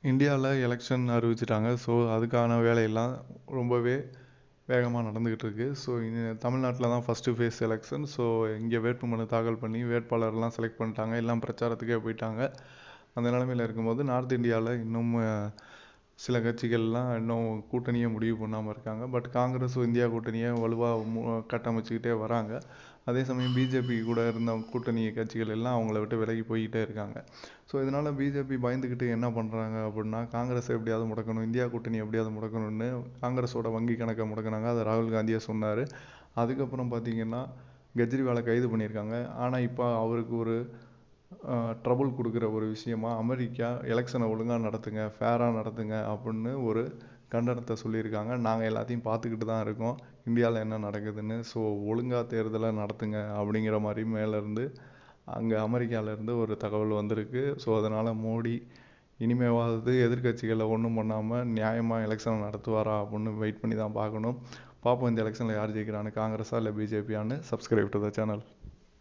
இந்தியாவில் election அறிவிச்சிட்டாங்க. So அதுக்கான வேலையெல்லாம் ரொம்பவே வேகமாக நடந்துக்கிட்டு இருக்கு. ஸோ தமிழ்நாட்டில் தான் ஃபஸ்ட்டு ஃபேஸ் எலெக்ஷன். ஸோ இங்கே வேட்புமனு தாக்கல் பண்ணி வேட்பாளர்லாம் செலக்ட் பண்ணிட்டாங்க. எல்லாம் பிரச்சாரத்துக்கே போயிட்டாங்க. அந்த நிலமையில் இருக்கும்போது நார்த் இந்தியாவில் இன்னும் சில கட்சிகள்லாம் இன்னும் கூட்டணியை முடிவு பண்ணாமல் இருக்காங்க. பட் காங்கிரஸும் இந்தியா கூட்டணியை வலுவாக கட்டமைச்சிக்கிட்டே வராங்க. அதே சமயம் பிஜேபி கூட இருந்த கூட்டணி கட்சிகள் எல்லாம் அவங்கள விட்டு விலகி போய்கிட்டே இருக்காங்க. ஸோ இதனால் பிஜேபி பயந்துக்கிட்டு என்ன பண்ணுறாங்க அப்படின்னா, காங்கிரஸை எப்படியாவது முடக்கணும், இந்தியா கூட்டணி எப்படியாவது முடக்கணும்னு காங்கிரஸோட வங்கி கணக்கை முடக்கினாங்க. அதை ராகுல் காந்தியே சொன்னார். அதுக்கப்புறம் பார்த்திங்கன்னா கெஜ்ரிவாலை கைது பண்ணியிருக்காங்க. ஆனால் இப்போ அவருக்கு ஒரு ட்ரபுள் கொடுக்குற ஒரு விஷயமா அமெரிக்கா எலெக்ஷனை ஒழுங்காக நடத்துங்க, ஃபேராக நடத்துங்க அப்படின்னு ஒரு கண்டனத்தை சொல்லியிருக்காங்க. நாங்கள் எல்லாத்தையும் பார்த்துக்கிட்டு தான் இருக்கோம் இந்தியாவில் என்ன நடக்குதுன்னு. ஸோ ஒழுங்காக தேர்தலை நடத்துங்க அப்படிங்கிற மாதிரி மேலேருந்து அங்கே அமெரிக்காவிலேருந்து ஒரு தகவல் வந்திருக்கு. ஸோ அதனால் மோடி இனிமேவாவது எதிர்கட்சிகளை ஒன்றும் பண்ணாமல் நியாயமாக எலெக்ஷனை நடத்துவாரா அப்படின்னு வெயிட் பண்ணி தான் பார்க்கணும். பார்ப்போம் இந்த எலெக்ஷனில் யார் ஜெயிக்கிறான்னு, காங்கிரஸா இல்லை பிஜேபியான்னு. Subscribe to the channel.